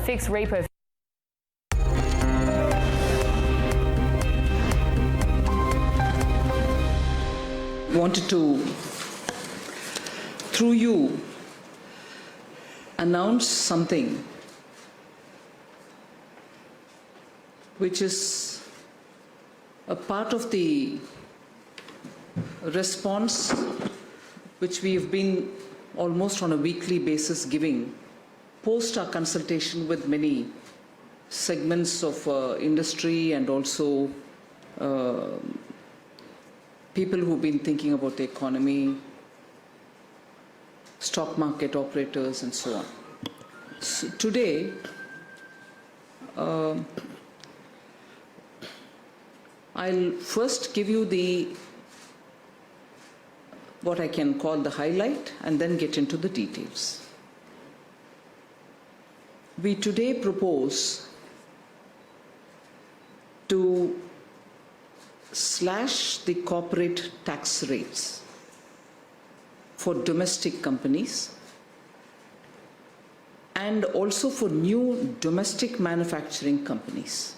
fixed repo. Wanted to, through you, announce something which is a part of the response which we have been almost on a weekly basis giving post our consultation with many segments of industry and also people who've been thinking about the economy, stock market operators and so on. So today, I'll first give you what I can call the highlight and then get into the details. We today propose to slash the corporate tax rates for domestic companies and also for new domestic manufacturing companies.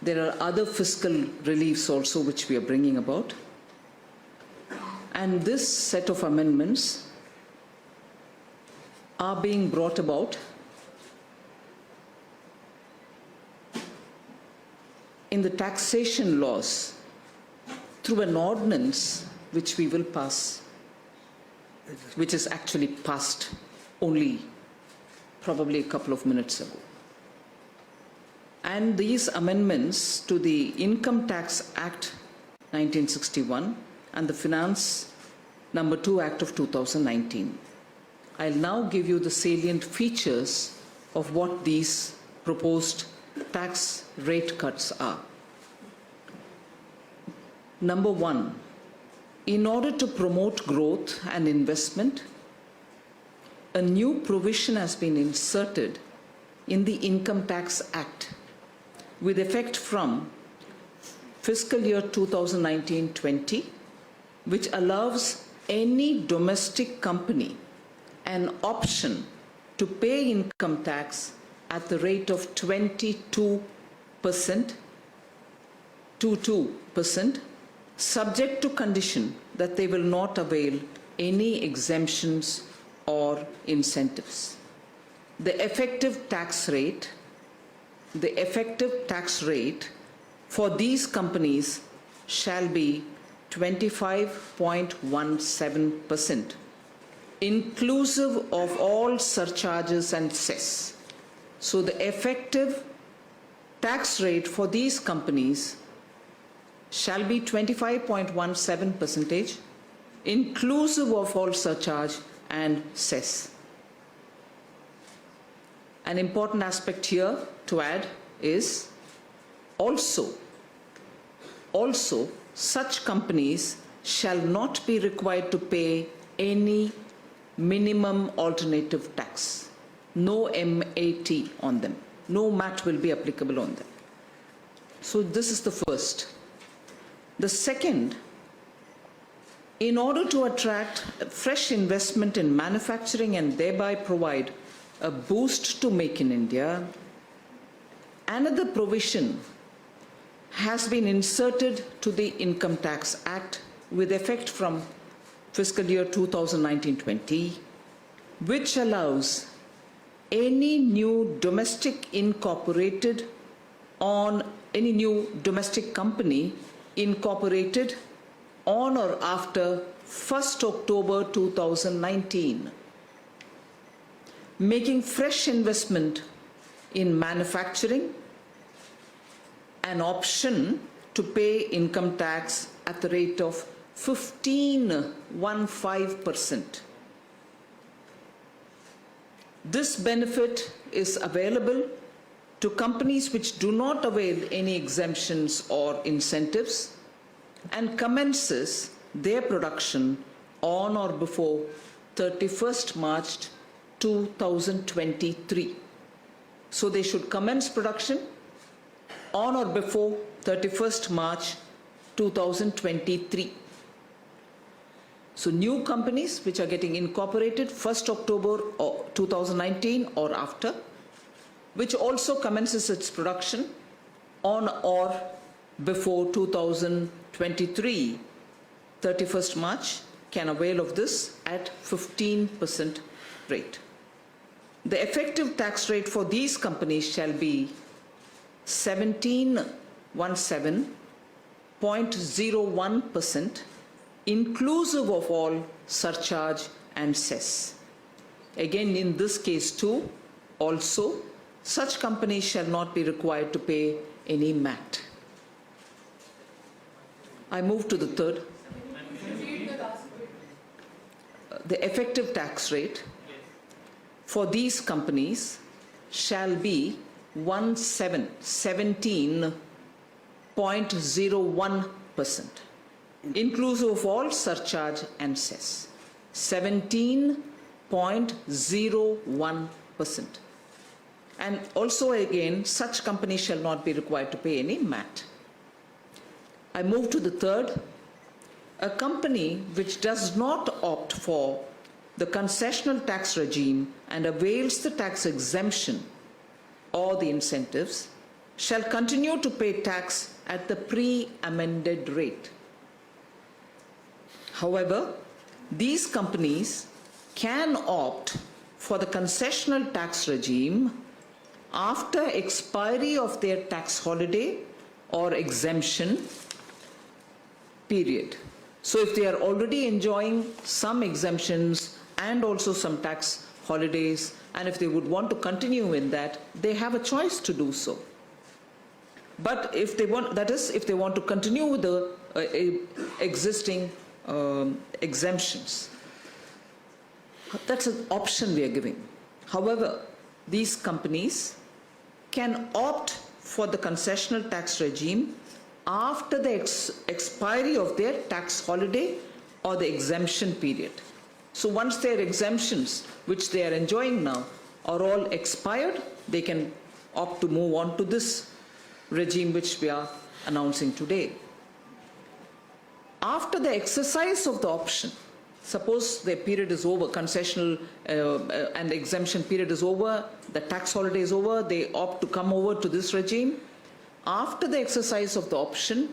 There are other fiscal reliefs also which we are bringing about. And this set of amendments are being brought about in the taxation laws through an ordinance which we will pass, which is actually passed only probably a couple of minutes ago. And these amendments to the Income Tax Act 1961 and the Finance No. 2 Act of 2019. I'll now give you the salient features of what these proposed tax rate cuts are. Number one, in order to promote growth and investment, a new provision has been inserted in the Income Tax Act with effect from fiscal year 2019-20, which allows any domestic company an option to pay income tax at the rate of 22%, subject to condition that they will not avail any exemptions or incentives. The effective tax rate for these companies shall be 25.17%, inclusive of all surcharges and cess. So the effective tax rate for these companies shall be 25.17%, inclusive of all surcharge and cess. An important aspect here to add is also such companies shall not be required to pay any minimum alternative tax. No MAT on them. No MAT will be applicable on them. So this is the first. The second, in order to attract fresh investment in manufacturing and thereby provide a boost to Make in India, another provision has been inserted to the Income Tax Act with effect from fiscal year 2019-20, which allows any new domestic company incorporated on or after 1st October 2019, making fresh investment in manufacturing an option to pay income tax at the rate of 15%. This benefit is available to companies which do not avail any exemptions or incentives and commences their production on or before 31st March 2023. So they should commence production on or before 31st March 2023. So new companies which are getting incorporated 1st October 2019 or after which also commences its production on or before 2023, 31st March, can avail of this at 15% rate. The effective tax rate for these companies shall be 17.01%, inclusive of all surcharge and cess. Again, in this case too, also, such companies shall not be required to pay any MAT. I move to the third. The effective tax rate for these companies shall be 17.01%, inclusive of all surcharge and cess. 17.01%. And also again, such companies shall not be required to pay any MAT. I move to the third. A company which does not opt for the concessional tax regime and avails the tax exemption or the incentives shall continue to pay tax at the pre-amended rate. However, these companies can opt for the concessional tax regime after expiry of their tax holiday or exemption period. So if they are already enjoying some exemptions and also some tax holidays, and if they would want to continue in that, they have a choice to do so. But if they want, that is, if they want to continue with the existing exemptions, that's an option we are giving. However, these companies can opt for the concessional tax regime after the expiry of their tax holiday or the exemption period. So once their exemptions, which they are enjoying now, are all expired, they can opt to move on to this regime which we are announcing today. After the exercise of the option, suppose the period is over, concessional and exemption period is over, the tax holiday is over, they opt to come over to this regime. After the exercise of the option,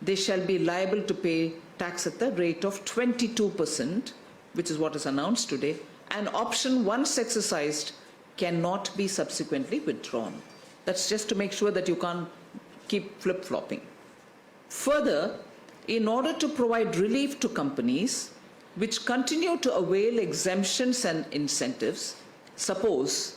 they shall be liable to pay tax at the rate of 22%, which is what is announced today, and option once exercised cannot be subsequently withdrawn. That's just to make sure that you can't keep flip-flopping. Further, in order to provide relief to companies which continue to avail exemptions and incentives, suppose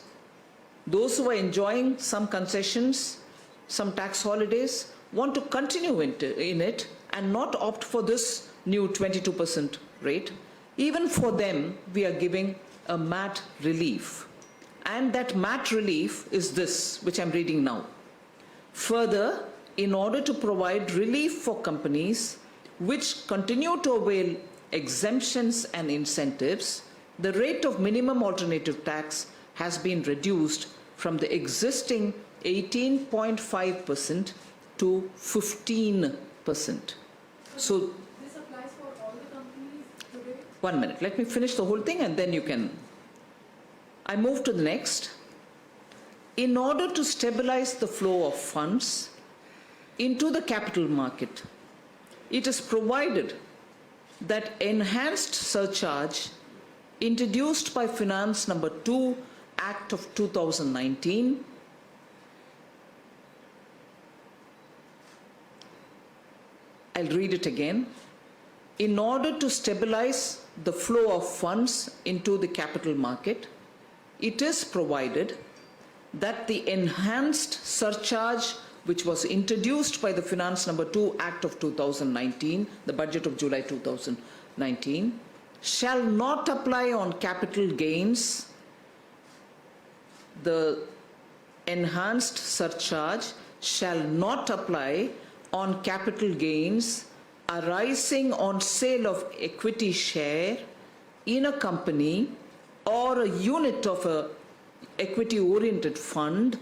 those who are enjoying some concessions, some tax holidays, want to continue in it and not opt for this new 22% rate, even for them we are giving a MAT relief. And that MAT relief is this, which I'm reading now. Further, in order to provide relief for companies which continue to avail exemptions and incentives, the rate of minimum alternative tax has been reduced from the existing 18.5% to 15%. So this applies for all the companies today? 1 minute, let me finish the whole thing and then you can. I move to the next. In order to stabilize the flow of funds into the capital market, it is provided that enhanced surcharge introduced by Finance Number 2 Act of 2019 I'll read it again. In order to stabilize the flow of funds into the capital market, it is provided that the enhanced surcharge which was introduced by the Finance Number 2 Act of 2019, the budget of July 2019, shall not apply on capital gains. The enhanced surcharge shall not apply on capital gains arising on sale of equity share in a company or a unit of a equity-oriented fund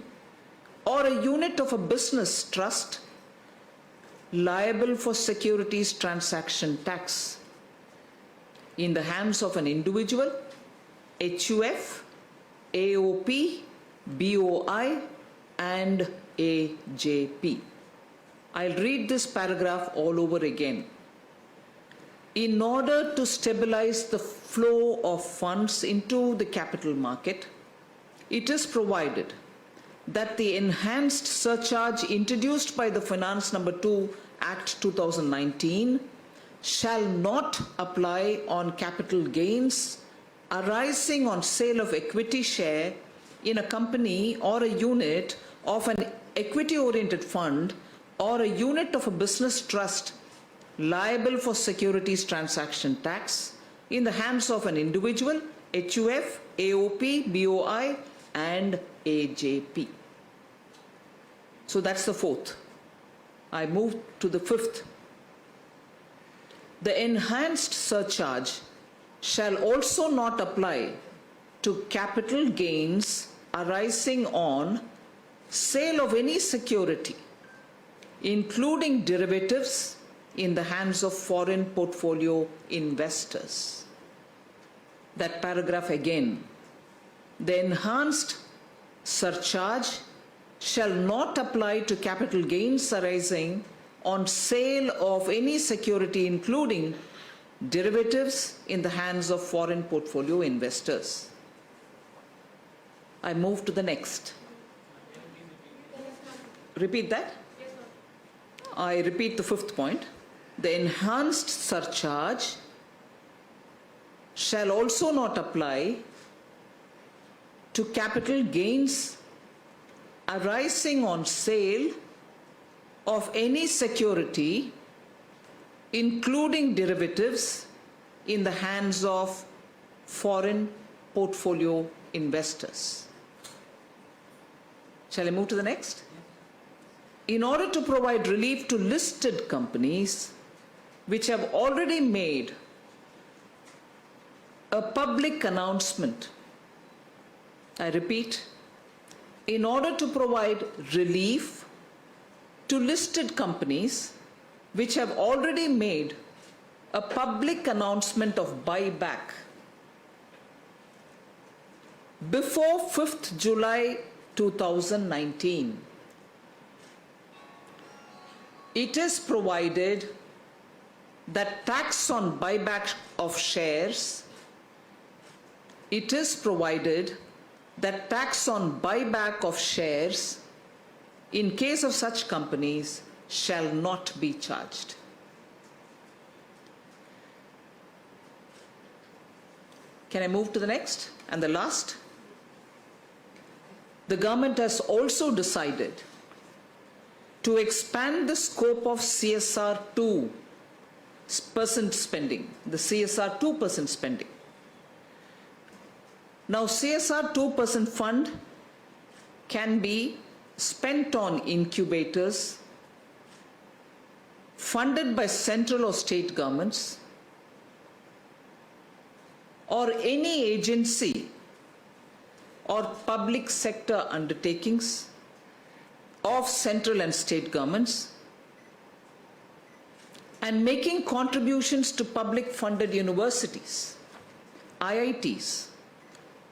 or a unit of a business trust liable for securities transaction tax in the hands of an individual, HUF, AOP, BOI and AJP. I'll read this paragraph all over again. In order to stabilize the flow of funds into the capital market, it is provided that the enhanced surcharge introduced by the Finance Number 2 Act 2019 shall not apply on capital gains arising on sale of equity share in a company or a unit of an equity-oriented fund or a unit of a business trust liable for securities transaction tax in the hands of an individual, HUF, AOP, BOI, and AJP. So that's the fourth. I move to the fifth. The enhanced surcharge shall also not apply to capital gains arising on sale of any security, including derivatives, in the hands of foreign portfolio investors. That paragraph again. The enhanced surcharge shall not apply to capital gains arising on sale of any security, including derivatives, in the hands of foreign portfolio investors. I move to the next. Repeat that? I repeat the fifth point. The enhanced surcharge shall also not apply to capital gains arising on sale of any security, including derivatives, in the hands of foreign portfolio investors. Shall I move to the next? In order to provide relief to listed companies which have already made a public announcement, I repeat, in order to provide relief to listed companies which have already made a public announcement of buyback before 5th July 2019, it is provided that tax on buyback of shares, it is provided that tax on buyback of shares in case of such companies shall not be charged. Can I move to the next and the last? The government has also decided to expand the scope of CSR 2% spending, the CSR 2% spending. Now, CSR 2% fund can be spent on incubators funded by central or state governments or any agency or public sector undertakings of central and state governments, and making contributions to public funded universities, IITs,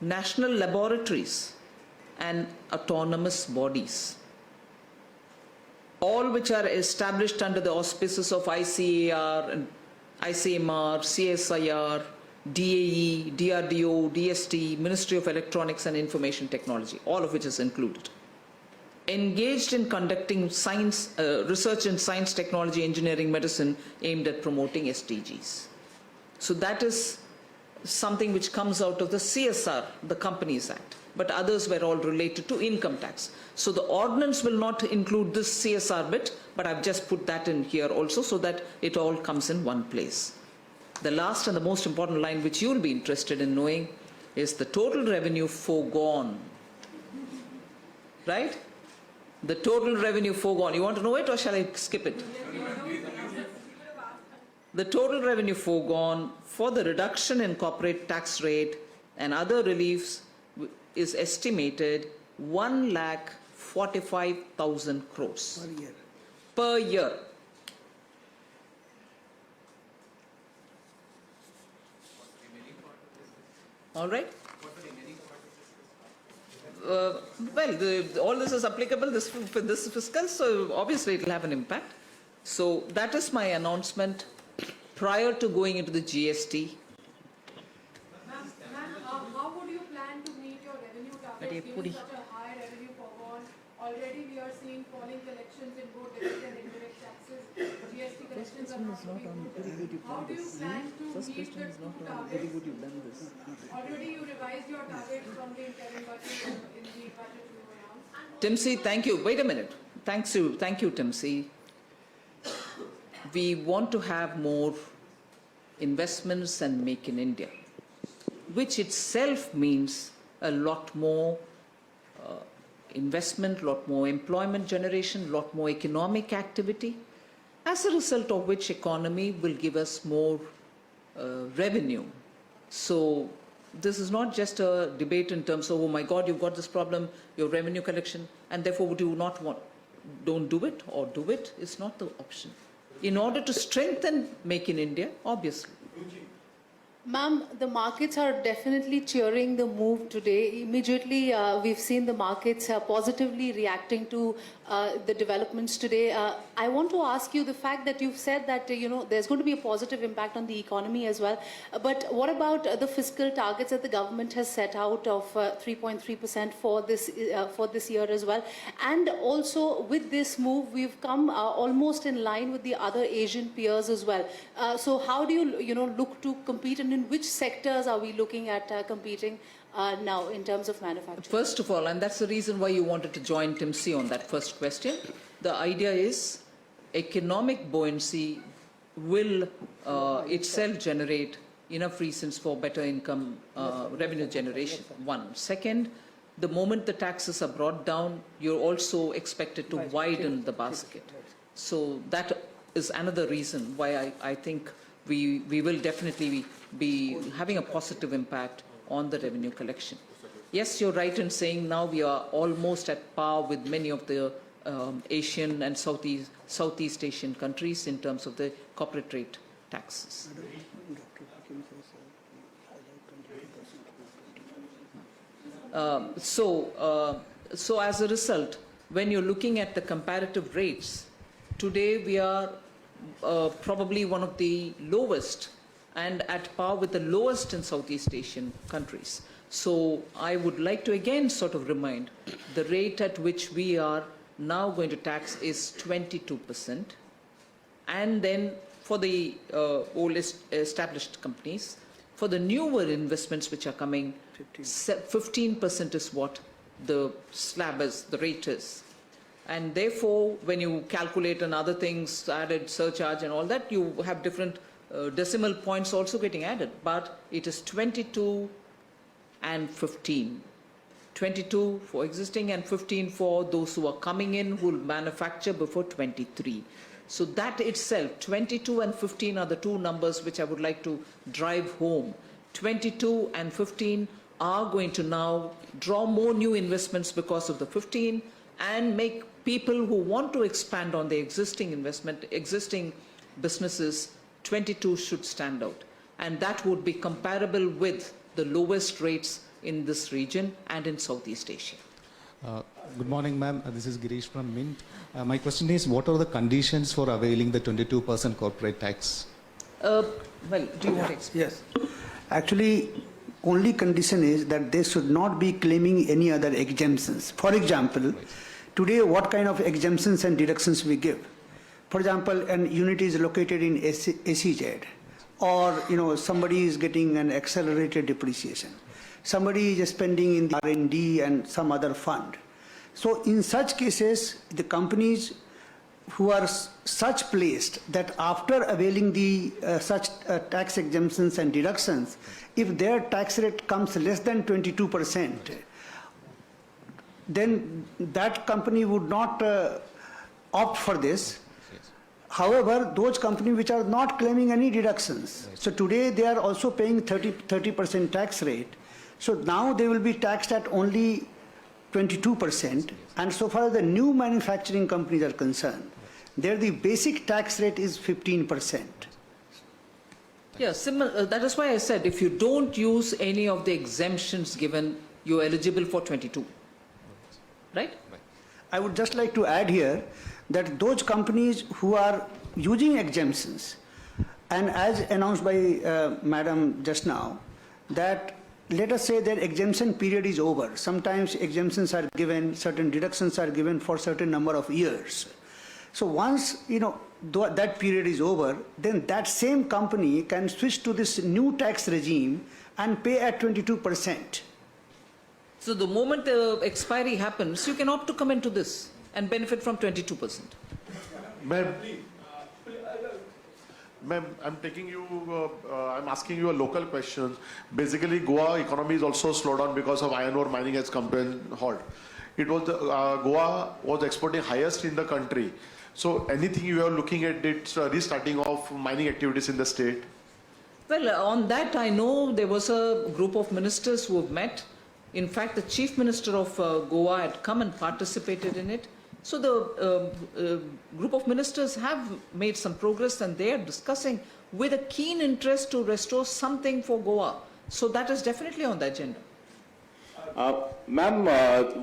national laboratories, and autonomous bodies, all which are established under the auspices of ICAR, and ICMR, CSIR, DAE, DRDO, DST, Ministry of Electronics and Information Technology, all of which is included, engaged in conducting science, research in science, technology, engineering, medicine aimed at promoting SDGs. So that is something which comes out of the CSR, the Companies Act, but others were all related to income tax. So the ordinance will not include this CSR bit, but I've just put that in here also so that it all comes in one place. The last and the most important line which you'll be interested in knowing is the total revenue foregone. Right? The total revenue foregone. You want to know it or shall I skip it? The total revenue foregone for the reduction in corporate tax rate and other reliefs is estimated 1,45,000 crores per year. Per year. All right? Well, all this is applicable for this fiscal, so obviously it will have an impact. So that is my announcement prior to going into the GST. Ma'am, how would you plan to meet your revenue targets given such a high revenue per bond? Already we are seeing falling collections in both direct and indirect taxes. GST collections are not looking good. How do you plan to meet the two targets? Already you revised your targets from the interim budget in the budget you announced. Timsy, thank you. Wait a minute. Thank you, Timsy. We want to have more investments and make in India, which itself means a lot more investment, lot more employment generation, lot more economic activity, as a result of which economy will give us more revenue. So this is not just a debate in terms of, oh my God, you've got this problem, your revenue collection, and therefore would you not want, don't do it or do it, is not the option. In order to strengthen Make in India, obviously. Ma'am, the markets are definitely cheering the move today. Immediately, we've seen the markets positively reacting to the developments today. I want to ask you the fact that you've said that there's going to be a positive impact on the economy as well. But what about the fiscal targets that the government has set out of 3.3% for this year as well? And also, with this move, we've come almost in line with the other Asian peers as well. So, how do you look to compete, and in which sectors are we looking at competing now in terms of manufacturing? First of all, and that's the reason why you wanted to join Timsy on that first question, the idea is economic buoyancy will itself generate enough reasons for better income revenue generation, one. Second, the moment the taxes are brought down, you're also expected to widen the basket. So that is another reason why I think we will definitely be having a positive impact on the revenue collection. Yes, you're right in saying now we are almost at par with many of the Asian and Southeast Asian countries in terms of the corporate rate taxes. So as a result, when you're looking at the comparative rates, today we are probably one of the lowest and at par with the lowest in Southeast Asian countries. So I would like to again sort of remind the rate at which we are now going to tax is 22%. And then for the oldest established companies, for the newer investments which are coming, 15% is what the slab is, the rate is. And therefore, when you calculate and other things, added surcharge and all that, you have different decimal points also getting added. But it is 22 and 15. 22 for existing and 15 for those who are coming in who will manufacture before 23. So that itself, 22 and 15 are the two numbers which I would like to drive home. 22 and 15 are going to now draw more new investments because of the 15 and make people who want to expand on their existing businesses, 22 should stand out. And that would be comparable with the lowest rates in this region and in Southeast Asia. Good morning, ma'am. This is Girish from Mint. My question is, what are the conditions for availing the 22% corporate tax? Well, do you want to explain? Yes. Actually, only condition is that they should not be claiming any other exemptions. For example, today what kind of exemptions and deductions we give? For example, an unit is located in SEZ, or somebody is getting an accelerated depreciation. Somebody is spending in the R&D and some other fund. So in such cases, the companies who are such placed that after availing the such tax exemptions and deductions, if their tax rate comes less than 22%, then that company would not opt for this. However, those companies which are not claiming any deductions, so today they are also paying 30% tax rate. So now they will be taxed at only 22%. And so far as the new manufacturing companies are concerned, there the basic tax rate is 15%. Yeah, that is why I said if you don't use any of the exemptions given, you're eligible for 22. right? I would just like to add here that those companies who are using exemptions, and as announced by Madam just now, that let us say their exemption period is over. Sometimes exemptions are given, certain deductions are given for certain number of years. So once, that period is over, then that same company can switch to this new tax regime and pay at 22%. So the moment the expiry happens, you can opt to come into this and benefit from 22%. Ma'am, I'm asking you a local question. Basically, Goa economy is also slowed down because of iron ore mining has come to an halt. It was Goa was exporting highest in the country. So anything you are looking at it restarting of mining activities in the state? Well, on that I know there was a group of ministers who have met. In fact, the Chief Minister of Goa had come and participated in it. So the group of ministers have made some progress and they are discussing with a keen interest to restore something for Goa. So that is definitely on the agenda. Ma'am,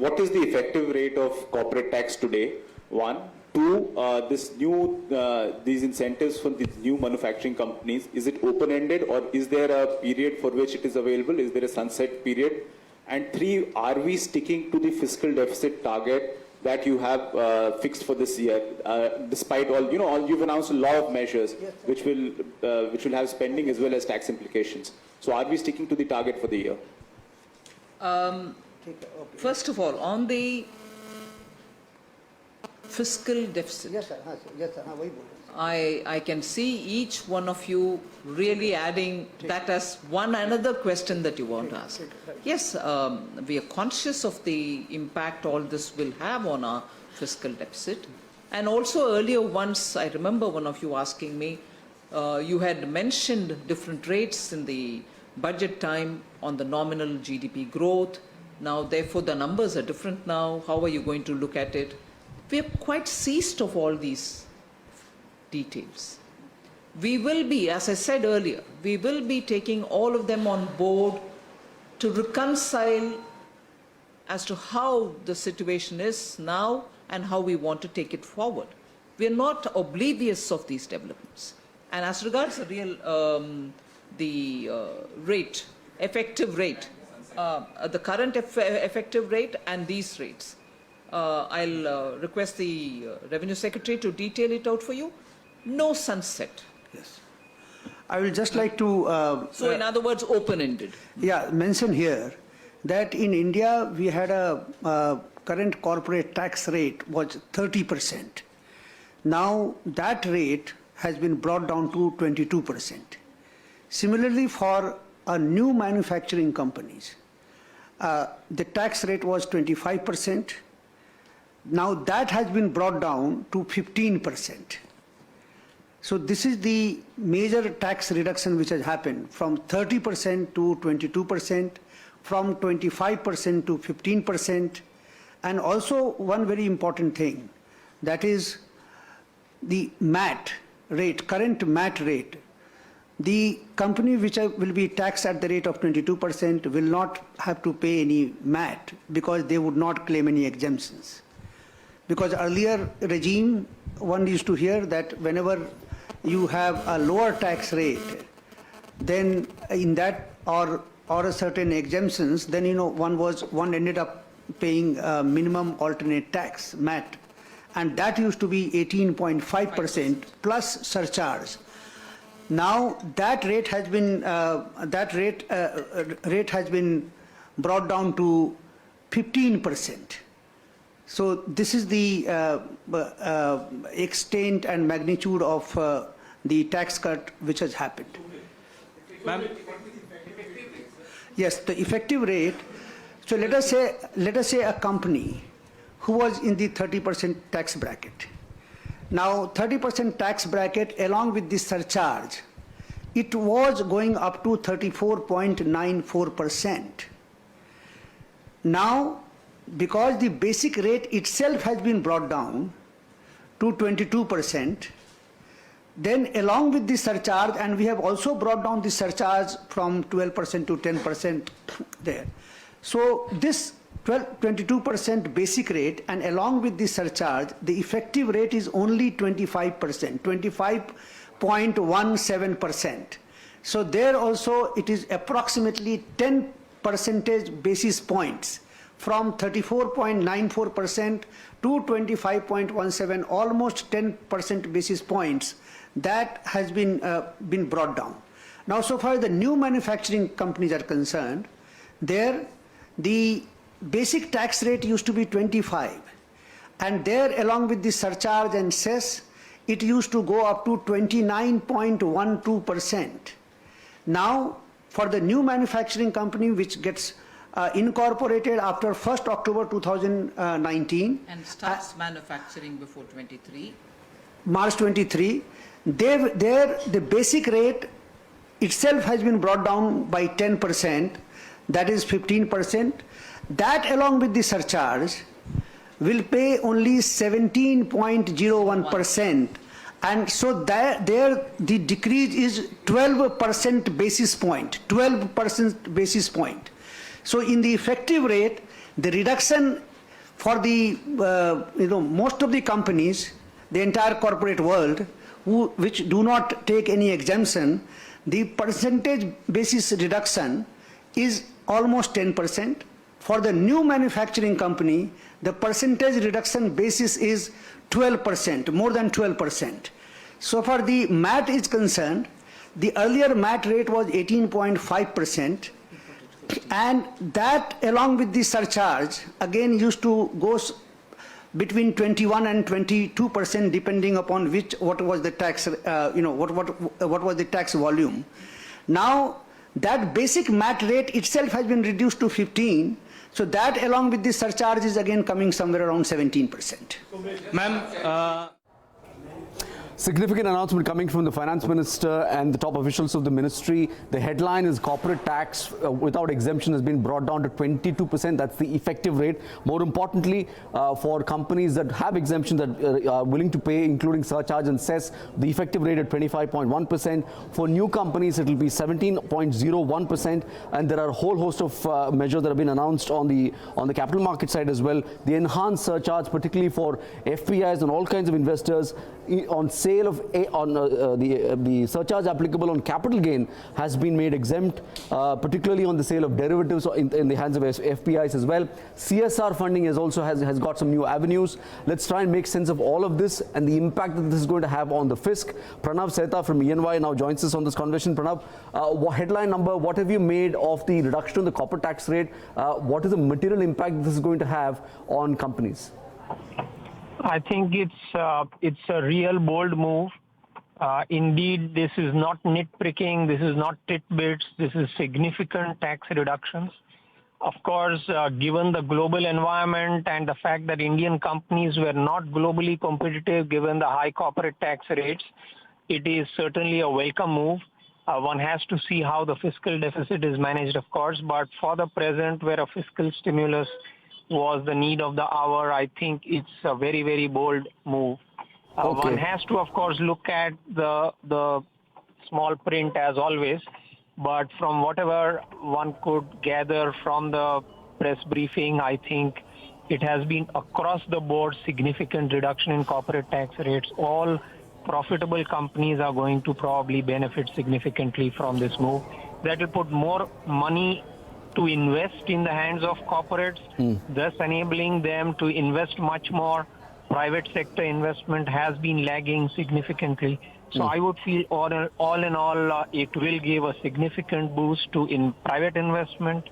what is the effective rate of corporate tax today? One. Two, these incentives for these new manufacturing companies, is it open-ended or is there a period for which it is available? Is there a sunset period? And three, are we sticking to the fiscal deficit target that you have fixed for this year, despite all, you've announced a lot of measures which will have spending as well as tax implications. So are we sticking to the target for the year? First of all, on the fiscal deficit, Yes, sir. Yes, sir. I can see each one of you really adding that as one another question that you want to ask. Yes, we are conscious of the impact all this will have on our fiscal deficit. And also earlier once, I remember one of you asking me, you had mentioned different rates in the budget time on the nominal GDP growth. Now, therefore, the numbers are different now. How are you going to look at it? We have quite ceased of all these details. We will be, as I said earlier, we will be taking all of them on board to reconcile as to how the situation is now and how we want to take it forward. We are not oblivious of these developments. And as regards the real, rate, effective rate, the current effective rate and these rates, I'll request the Revenue Secretary to detail it out for you. No sunset. Yes. I will just like to... so in other words, open-ended. Yeah, mention here that in India we had a current corporate tax rate was 30%. Now that rate has been brought down to 22%. Similarly, for new manufacturing companies, the tax rate was 25%. Now that has been brought down to 15%. So this is the major tax reduction which has happened from 30% to 22%, from 25% to 15%. And also one very important thing, that is the MAT rate, current MAT rate. The company which will be taxed at the rate of 22% will not have to pay any MAT because they would not claim any exemptions. Because earlier regime, one used to hear that whenever you have a lower tax rate, then in that or a certain exemptions, then one ended up paying minimum alternate tax, MAT, and that used to be 18.5% plus surcharge. Now that rate has been rate has been brought down to 15%. So this is the extent and magnitude of the tax cut which has happened. Ma'am? Yes, the effective rate. So let us say a company who was in the 30% tax bracket. Now 30% tax bracket along with the surcharge, it was going up to 34.94%. Now, because the basic rate itself has been brought down to 22%, then along with the surcharge, and we have also brought down the surcharge from 12% to 10% there. So this 22% basic rate, and along with the surcharge, the effective rate is only 25%, 25.17%. So there also it is approximately 10 percentage basis points from 34.94% to 25.17, almost 10% basis points that has been brought down. Now, so far the new manufacturing companies are concerned, there the basic tax rate used to be 25, and there along with the surcharge and cess, it used to go up to 29.12%. Now, for the new manufacturing company which gets incorporated after 1st October 2019 and starts manufacturing before 23. March 23, the basic rate itself has been brought down by 10%, that is 15%. That along with the surcharge will pay only 17.01%, and so there the decrease is 12% basis point, 12% basis point. So in the effective rate, the reduction for the most of the companies, the entire corporate world, which do not take any exemption, the percentage basis reduction is almost 10%. For the new manufacturing company, the percentage reduction basis is 12%, more than 12%. So far the MAT is concerned, the earlier MAT rate was 18.5%, and that along with the surcharge again used to go between 21 and 22% depending upon what was the tax, what was the tax volume. Now that basic MAT rate itself has been reduced to 15. So that along with the surcharge is again coming somewhere around 17%. Ma'am, significant announcement coming from the finance minister and the top officials of the ministry. The headline is corporate tax without exemption has been brought down to 22%. That's the effective rate. More importantly, for companies that have exemption that are willing to pay, including surcharge and cess, the effective rate at 25.1%. For new companies, it will be 17.01%. And there are a whole host of measures that have been announced on the capital market side as well. The enhanced surcharge, particularly for FPIs and all kinds of investors, on sale of the surcharge applicable on capital gain has been made exempt, particularly on the sale of derivatives in the hands of FPIs as well. CSR funding has got some new avenues. Let's try and make sense of all of this and the impact that this is going to have on the fisc. Pranav Sehta from ENY now joins us on this conversation. Pranav, headline number, what have you made of the reduction in the corporate tax rate? What is the material impact this is going to have on companies? I think it's a real bold move. Indeed, this is not nitpicking, this is not tidbits, this is significant tax reductions. Of course, given the global environment and the fact that Indian companies were not globally competitive given the high corporate tax rates, it is certainly a welcome move. One has to see how the fiscal deficit is managed, of course, but for the present, where a fiscal stimulus was the need of the hour, I think it's a very, very bold move. Okay. One has to, of course, look at the small print as always, but from whatever one could gather from the press briefing, I think it has been across the board significant reduction in corporate tax rates. All profitable companies are going to probably benefit significantly from this move. That will put more money to invest in the hands of corporates, thus enabling them to invest much more. Private sector investment has been lagging significantly. So I would feel all in all, it will give a significant boost to private investment,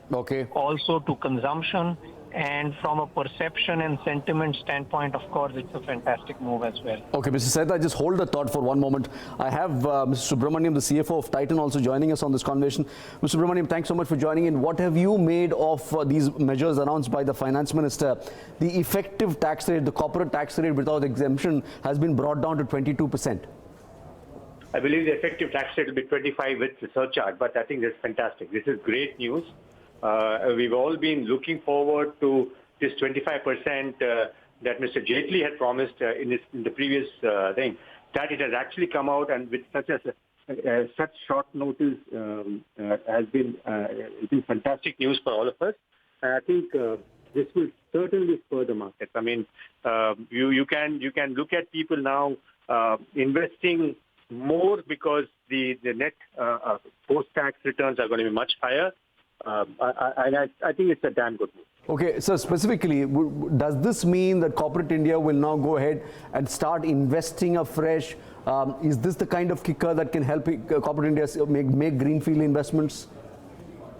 also to consumption, and from a perception and sentiment standpoint, of course, it's a fantastic move as well. Okay, Mr. Sehta, just hold the thought for one moment. I have Mr. Subramaniam, the CFO of Titan, also joining us on this conversation. Mr. Subramaniam, thanks so much for joining in. What have you made of these measures announced by the finance minister? The effective tax rate, the corporate tax rate without exemption, has been brought down to 22%. I believe the effective tax rate will be 25 with the surcharge, but I think that's fantastic. This is great news. We've all been looking forward to this 25% that Mr. Jaitley had promised in the previous thing. That it has actually come out, and with such short notice has been fantastic news for all of us. And I think this will certainly spur the markets. I mean, you can look at people now investing more because the net post-tax returns are going to be much higher. I think it's a damn good move. Okay, so specifically, does this mean that corporate India will now go ahead and start investing afresh? Is this the kind of kicker that can help corporate India make greenfield investments?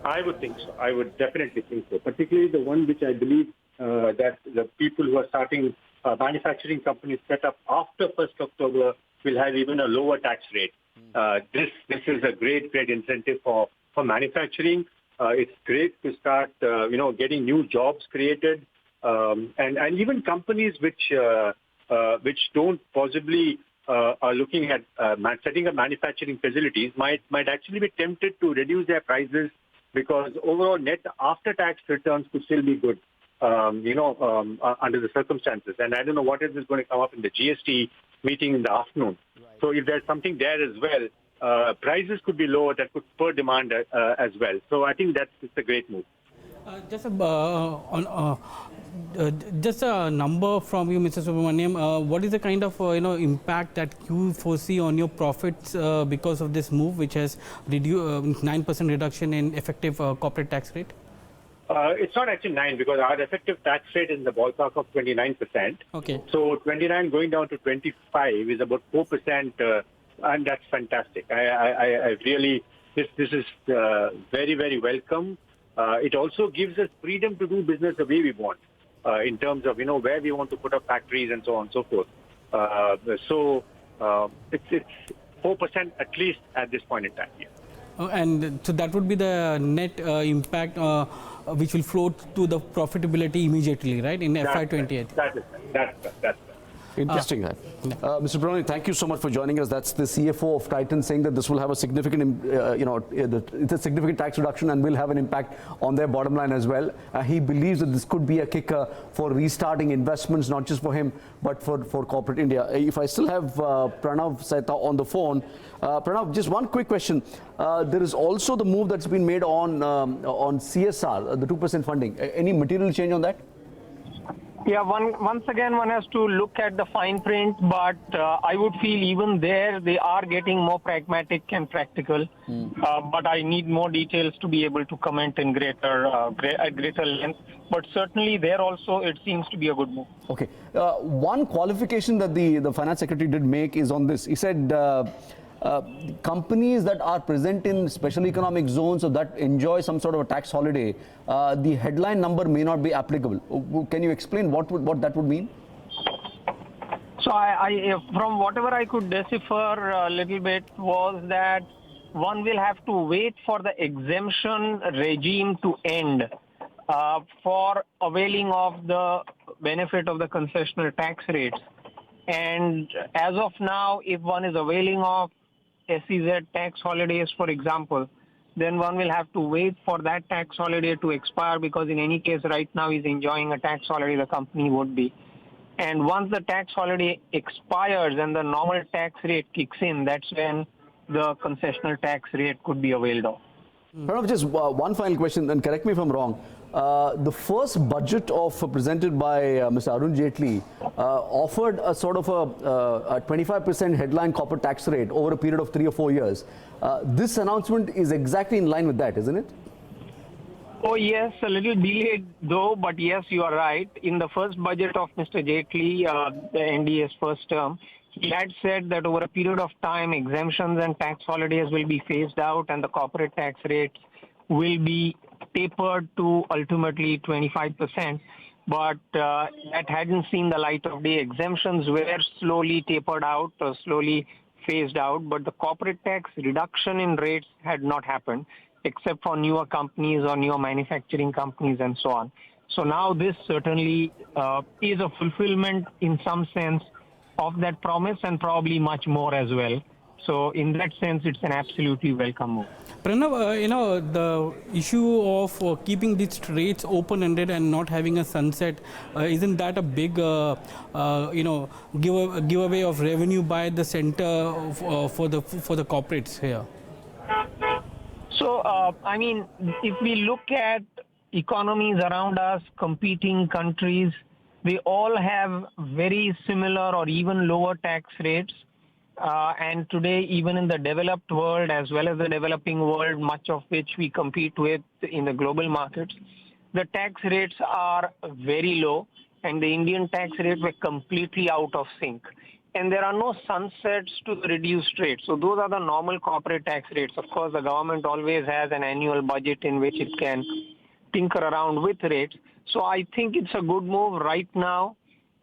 I would think so. I would definitely think so. Particularly the one which I believe that the people who are starting manufacturing companies set up after 1st October will have even a lower tax rate. This is a great incentive for manufacturing. It's great to start, getting new jobs created, and even companies which don't possibly are looking at setting up manufacturing facilities might actually be tempted to reduce their prices because overall net after-tax returns could still be good, under the circumstances. And I don't know what else is going to come up in the GST meeting in the afternoon. Right. So if there's something there as well, prices could be lower, that could spur demand as well. So I think it's a great move. Just a number from you, Mr. Subramaniam. What is the kind of impact that you foresee on your profits because of this move, which has 9% reduction in effective corporate tax rate? It's not actually 9 because our effective tax rate is in the ballpark of 29%. Okay. So 29 going down to 25 is about 4%, and that's fantastic. I really this is very, very welcome. It also gives us freedom to do business the way we want, in terms of where we want to put up factories and so on and so forth. So it's 4% at least at this point in time. Yeah. And so that would be the net impact which will flow to the profitability immediately, right, in FY28? That's right. Interesting. Mr. Subramaniam, thank you so much for joining us. That's the CFO of Titan saying that this will have a significant, it's a significant tax reduction and will have an impact on their bottom line as well. He believes that this could be a kicker for restarting investments, not just for him, but for corporate India. If I still have Pranav Saita on the phone. Pranav, just one quick question. There is also the move that's been made on CSR, the 2% funding. Any material change on that? Yeah, once again, one has to look at the fine print, but I would feel even there they are getting more pragmatic and practical. But I need more details to be able to comment in greater length. But certainly there also it seems to be a good move. Okay. One qualification that the Finance Secretary did make is on this. He said companies that are present in special economic zones or that enjoy some sort of a tax holiday, the headline number may not be applicable. Can you explain what that would mean? So I from whatever I could decipher a little bit was that one will have to wait for the exemption regime to end for availing of the benefit of the concessional tax rates. And as of now, if one is availing of SEZ tax holidays, for example, then one will have to wait for that tax holiday to expire, because in any case right now he's enjoying a tax holiday, the company would be. And once the tax holiday expires and the normal tax rate kicks in, that's when the concessional tax rate could be availed of. Pranav, just one final question, and correct me if I'm wrong. The first budget presented by Mr. Arun Jaitley offered a sort of a 25% headline corporate tax rate over a period of 3 or 4 years. This announcement is exactly in line with that, isn't it? Oh yes, a little delayed though, but yes, you are right. In the first budget of Mr. Jaitley, the NDA's first term, he had said that over a period of time, exemptions and tax holidays will be phased out and the corporate tax rates will be tapered to ultimately 25%. But that hadn't seen the light of day. Exemptions were slowly tapered out, or slowly phased out, but the corporate tax reduction in rates had not happened, except for newer companies or newer manufacturing companies and so on. So now this certainly is a fulfillment in some sense of that promise, and probably much more as well. So in that sense, it's an absolutely welcome move. Pranav, the issue of keeping these rates open-ended and not having a sunset, isn't that a big, giveaway of revenue by the center for the corporates here? So, if we look at economies around us, competing countries, they all have very similar or even lower tax rates. And today, even in the developed world as well as the developing world, much of which we compete with in the global markets, the tax rates are very low, and the Indian tax rates were completely out of sync. And there are no sunsets to the reduced rates. So those are the normal corporate tax rates. Of course, the government always has an annual budget in which it can tinker around with rates. So I think it's a good move right now.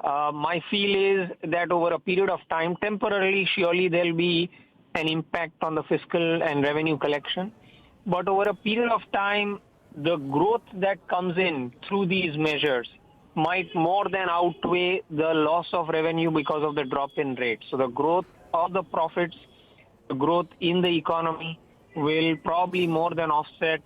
My feel is that over a period of time, temporarily, surely there'll be an impact on the fiscal and revenue collection. But over a period of time, the growth that comes in through these measures might more than outweigh the loss of revenue because of the drop in rates. So the growth of the profits, the growth in the economy will probably more than offset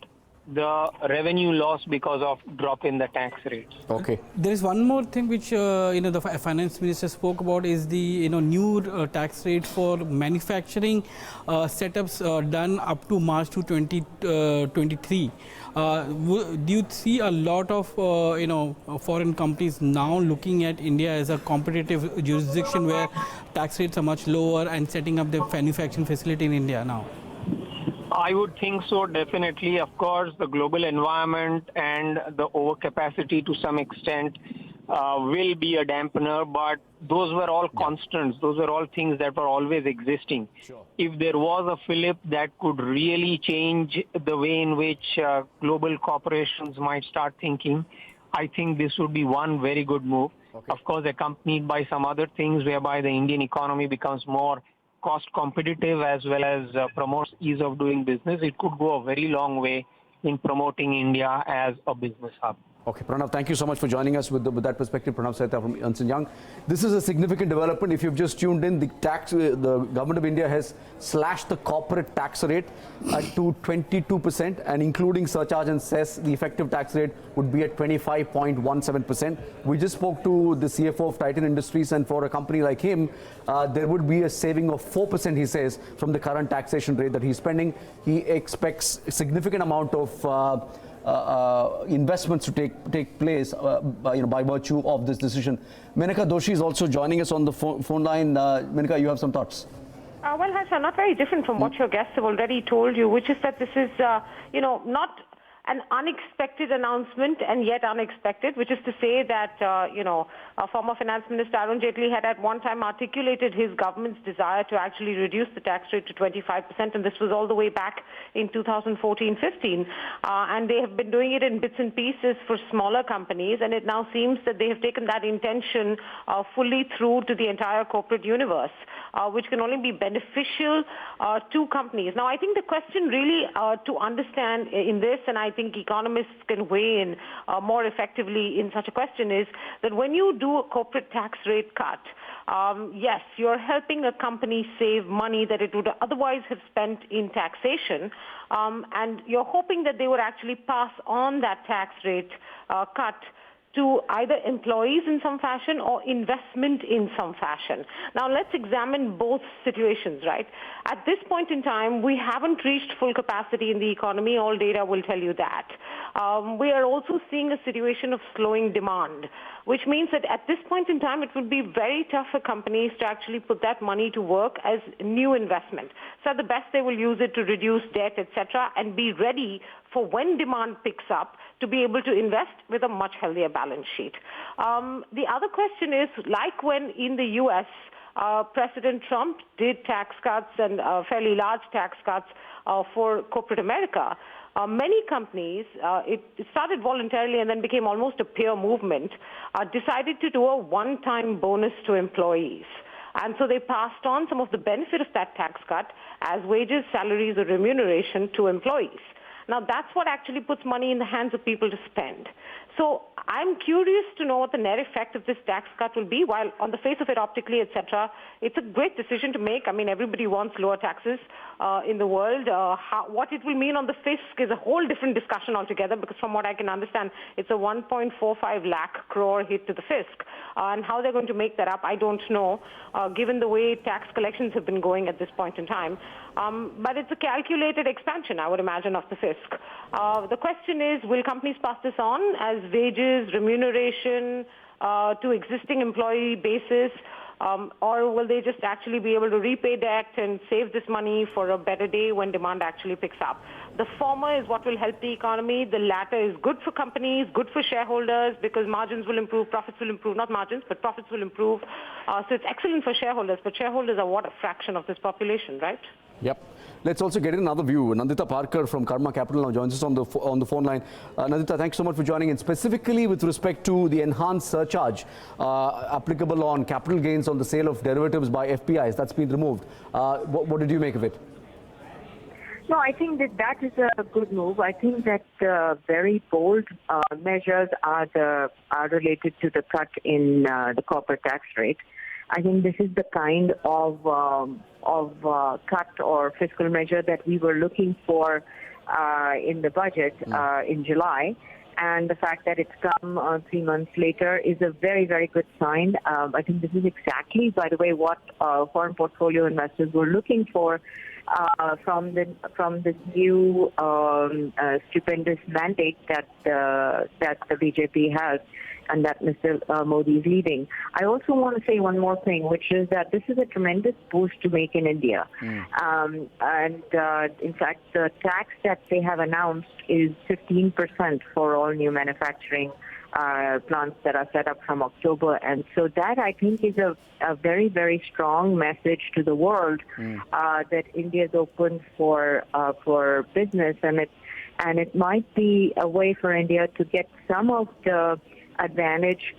the revenue loss because of drop in the tax rates. Okay. There is one more thing which the finance minister spoke about is the new tax rate for manufacturing setups done up to March 2023. Do you see a lot of foreign companies now looking at India as a competitive jurisdiction where tax rates are much lower and setting up their manufacturing facility in India now? I would think so, definitely. Of course, the global environment and the overcapacity to some extent will be a dampener, but those were all constants. Those were all things that were always existing. Sure. If there was a fillip that could really change the way in which global corporations might start thinking, I think this would be one very good move. Okay. Of course, accompanied by some other things whereby the Indian economy becomes more cost competitive as well as promotes ease of doing business. It could go a very long way in promoting India as a business hub. Okay, Pranav, thank you so much for joining us with that perspective. Pranav Sehta from Ernst & Young. This is a significant development. If you've just tuned in, the government of India has slashed the corporate tax rate to 22%, and including surcharge and cess, the effective tax rate would be at 25.17%. We just spoke to the CFO of Titan Industries, and for a company like him, there would be a saving of 4%, he says, from the current taxation rate that he's spending. He expects a significant amount of investments to take place by virtue of this decision. Menaka Doshi is also joining us on the phone line. Menaka, you have some thoughts? Well, Harsha, not very different from what your guests have already told you, which is that this is, not an unexpected announcement and yet unexpected, which is to say that, former Finance Minister Arun Jaitley had at one time articulated his government's desire to actually reduce the tax rate to 25%, and this was all the way back in 2014-15. And they have been doing it in bits and pieces for smaller companies, and it now seems that they have taken that intention fully through to the entire corporate universe, which can only be beneficial to companies. Now, I think the question really to understand in this, and I think economists can weigh in more effectively in such a question, is that when you do a corporate tax rate cut, yes, you're helping a company save money that it would otherwise have spent in taxation, and you're hoping that they would actually pass on that tax rate cut to either employees in some fashion or investment in some fashion. Now, let's examine both situations, right? At this point in time, we haven't reached full capacity in the economy. All data will tell you that. We are also seeing a situation of slowing demand, which means that at this point in time, it would be very tough for companies to actually put that money to work as new investment. So at the best, they will use it to reduce debt, etc., and be ready for when demand picks up to be able to invest with a much healthier balance sheet. The other question is, like when in the U.S., President Trump did tax cuts and fairly large tax cuts for corporate America, many companies, it started voluntarily and then became almost a peer movement, decided to do a one-time bonus to employees. And so they passed on some of the benefit of that tax cut as wages, salaries, or remuneration to employees. Now, that's what actually puts money in the hands of people to spend. So I'm curious to know what the net effect of this tax cut will be. While on the face of it, optically, etc., it's a great decision to make. I mean, everybody wants lower taxes in the world. What it will mean on the fisc is a whole different discussion altogether, because from what I can understand, it's a 1.45 lakh crore hit to the fisc. And how they're going to make that up, I don't know, given the way tax collections have been going at this point in time. But it's a calculated expansion, I would imagine, of the fisc. The question is, will companies pass this on as wages, remuneration to existing employee bases, or will they just actually be able to repay debt and save this money for a better day when demand actually picks up? The former is what will help the economy. The latter is good for companies, good for shareholders, because margins will improve, profits will improve, not margins, but profits will improve. So it's excellent for shareholders, but shareholders are what, a fraction of this population, right? Yep. Let's also get another view. Nandita Parkar from Karma Capital now joins us on the phone line. Nandita, thanks so much for joining in. Specifically with respect to the enhanced surcharge applicable on capital gains on the sale of derivatives by FPIs, that's been removed. What did you make of it? No, I think that is a good move. I think that very bold measures are related to the cut in the corporate tax rate. I think this is the kind of cut or fiscal measure that we were looking for in the budget in July. And the fact that it's come 3 months later is a very, very good sign. I think this is exactly, by the way, what foreign portfolio investors were looking for from this new stupendous mandate that the BJP has and that Mr. Modi is leading. I also want to say one more thing, which is that this is a tremendous boost to make in India. In fact, the tax that they have announced is 15% for all new manufacturing plants that are set up from October. And so that, I think, is a very, very strong message to the world that India is open for business, and it might be a way for India to get some of the advantage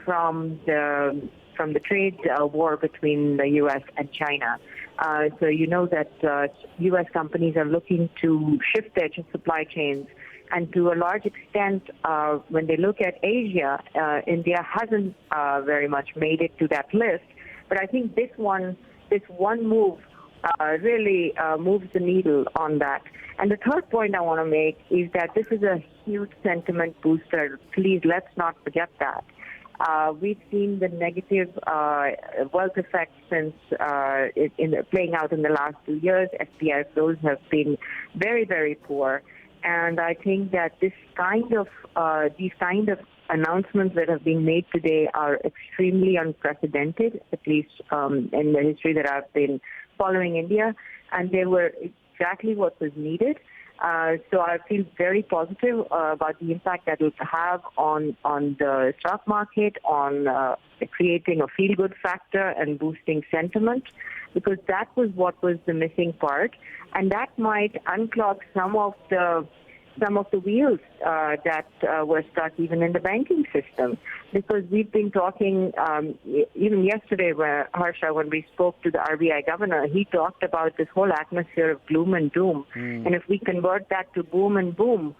from the trade war between the U.S. and China. So you know that U.S. companies are looking to shift their supply chains, and to a large extent, when they look at Asia, India hasn't very much made it to that list. But I think this one move really moves the needle on that. And the third point I want to make is that this is a huge sentiment booster. Please, let's not forget that. We've seen the negative wealth effects since playing out in the last 2 years. FPI flows have been very, very poor. And I think that these kind of announcements that have been made today are extremely unprecedented, at least in the history that I've been following India, and they were exactly what was needed. So I feel very positive about the impact that it will have on the stock market, on creating a feel-good factor and boosting sentiment, because that was what was the missing part, and that might unclog some of the wheels that were stuck even in the banking system. Because we've been talking, even yesterday, Harsha, when we spoke to the RBI governor, he talked about this whole atmosphere of gloom and doom. And if we convert that to boom and boom,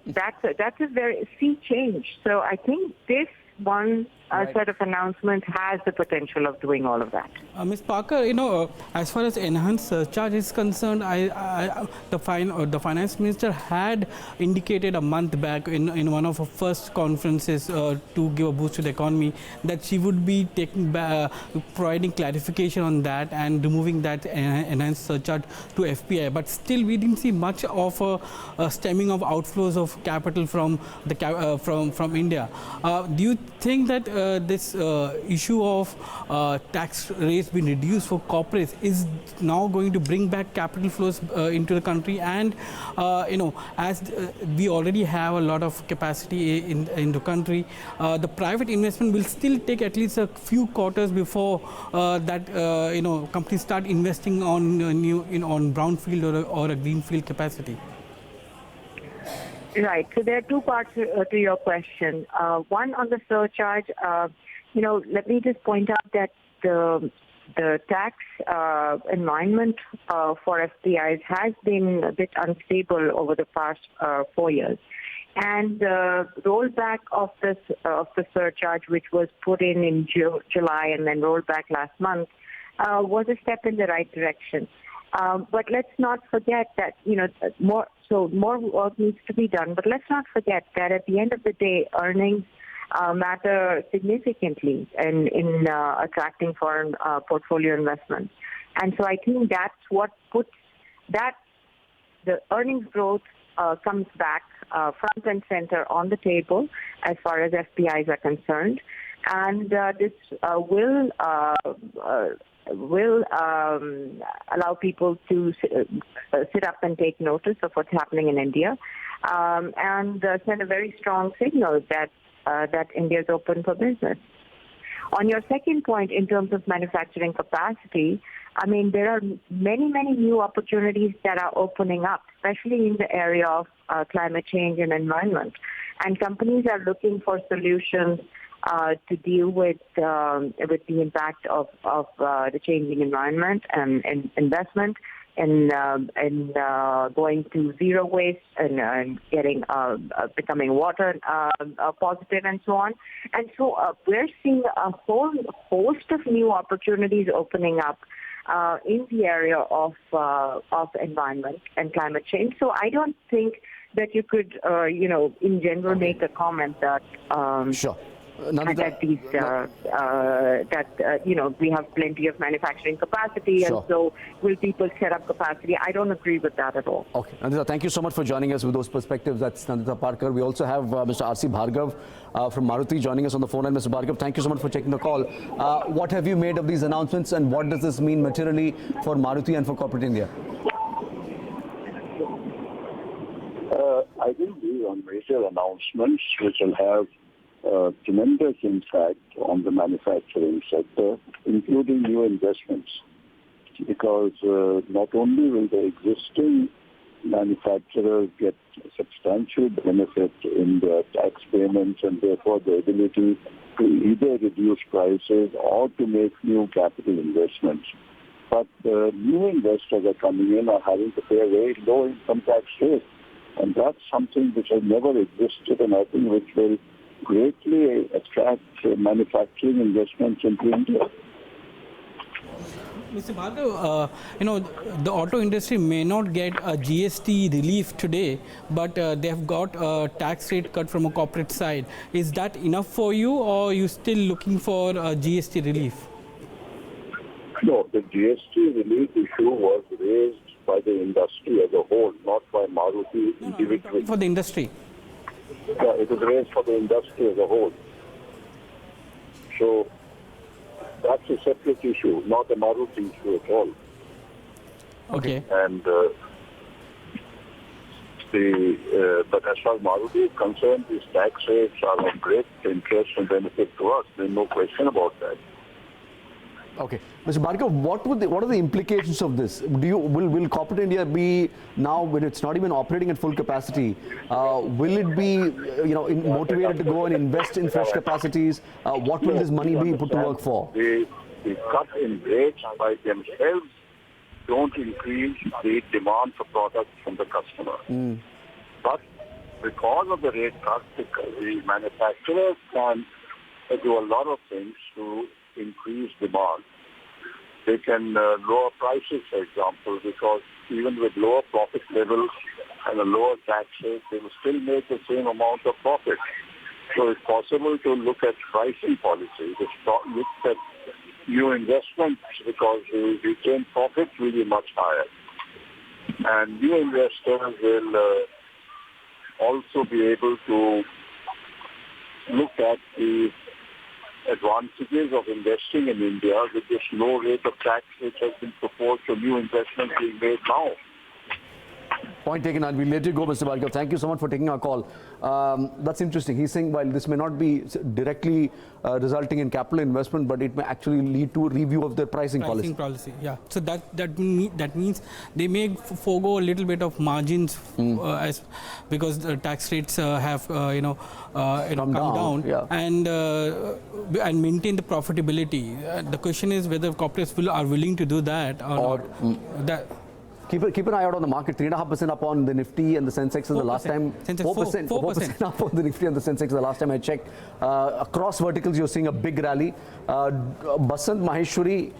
that's a very sea change. So I think this one set of announcements has the potential of doing all of that. Ms. Parker, as far as enhanced surcharge is concerned, the finance minister had indicated a month back in one of her first conferences to give a boost to the economy that she would be providing clarification on that and removing that enhanced surcharge to FPI. But still, we didn't see much of a stemming of outflows of capital from India. Do you think that this issue of tax rates being reduced for corporates is now going to bring back capital flows into the country? And as we already have a lot of capacity in the country, the private investment will still take at least a few quarters before companies start investing on brownfield or a greenfield capacity. Right. So there are two parts to your question. One on the surcharge. Let me just point out that the tax environment for FPIs has been a bit unstable over the past 4 years. And the rollback of the surcharge, which was put in July and then rolled back last month, was a step in the right direction. But let's not forget that more work needs to be done. But let's not forget that at the end of the day, earnings matter significantly in attracting foreign portfolio investments. And so I think that's what puts the earnings growth comes back front and center on the table as far as FPIs are concerned. And this will allow people to sit up and take notice of what's happening in India, and send a very strong signal that India is open for business. On your second point, in terms of manufacturing capacity, I mean, there are many, many new opportunities that are opening up, especially in the area of climate change and environment. And companies are looking for solutions to deal with the impact of the changing environment and investment in going to zero waste and getting becoming water positive and so on. And so we're seeing a whole host of new opportunities opening up in the area of environment and climate change. So I don't think that you could, in general, make a comment that Sure. We have plenty of manufacturing capacity, Sure. and so will people set up capacity? I don't agree with that at all. Okay, Nandita, thank you so much for joining us with those perspectives. That's Nandita Parkar. We also have Mr. R.C. Bhargav from Maruti joining us on the phone. And Mr. Bhargav, thank you so much for taking the call. What have you made of these announcements, and what does this mean materially for Maruti and for corporate India? I think these are major announcements which will have tremendous impact on the manufacturing sector, including new investments, because not only will the existing manufacturers get substantial benefit in their tax payments and therefore the ability to either reduce prices or to make new capital investments, but new investors are coming in are having to pay a very low income tax rate. And that's something which has never existed, and I think which will greatly attract manufacturing investments into India. Mr. Bhargav, the auto industry may not get a GST relief today, but they have got a tax rate cut from a corporate side. Is that enough for you, or are you still looking for a GST relief? No, the GST relief issue was raised by the industry as a whole, not by Maruti individually. For the industry. Yeah, it was raised for the industry as a whole. So that's a separate issue, not a Maruti issue at all. Okay. And but as far as Maruti is concerned, these tax rates are of great interest and benefit to us. There's no question about that. Okay, Mr. Bhargav, what are the implications of this? Will corporate India be now, when it's not even operating at full capacity, will it be motivated to go and invest in fresh capacities? What will this money be put to work for? The cut in rates by themselves don't increase the demand for products from the customer. But because of the rate cut, the manufacturers can do a lot of things to increase demand. They can lower prices, for example, because even with lower profit levels and a lower tax rate, they will still make the same amount of profit. So it's possible to look at pricing policy, look at new investments, because the retained profit will be much higher. And new investors will also be able to look at the advantages of investing in India with this low rate of tax which has been proposed for new investments being made now. Point taken, and we'll let you go, Mr. Bhargav. Thank you so much for taking our call. That's interesting. He's saying while this may not be directly resulting in capital investment, but it may actually lead to a review of their pricing policy. Yeah. So that means they may forego a little bit of margins because the tax rates have come down yeah. and maintain the profitability. The question is whether corporates are willing to do that or not. keep an eye out on the market. 3.5% up on the Nifty and the Sensex is the last time. 4% up on the Nifty and the Sensex the last time I checked. Across verticals, you're seeing a big rally. Basant Maheshwari,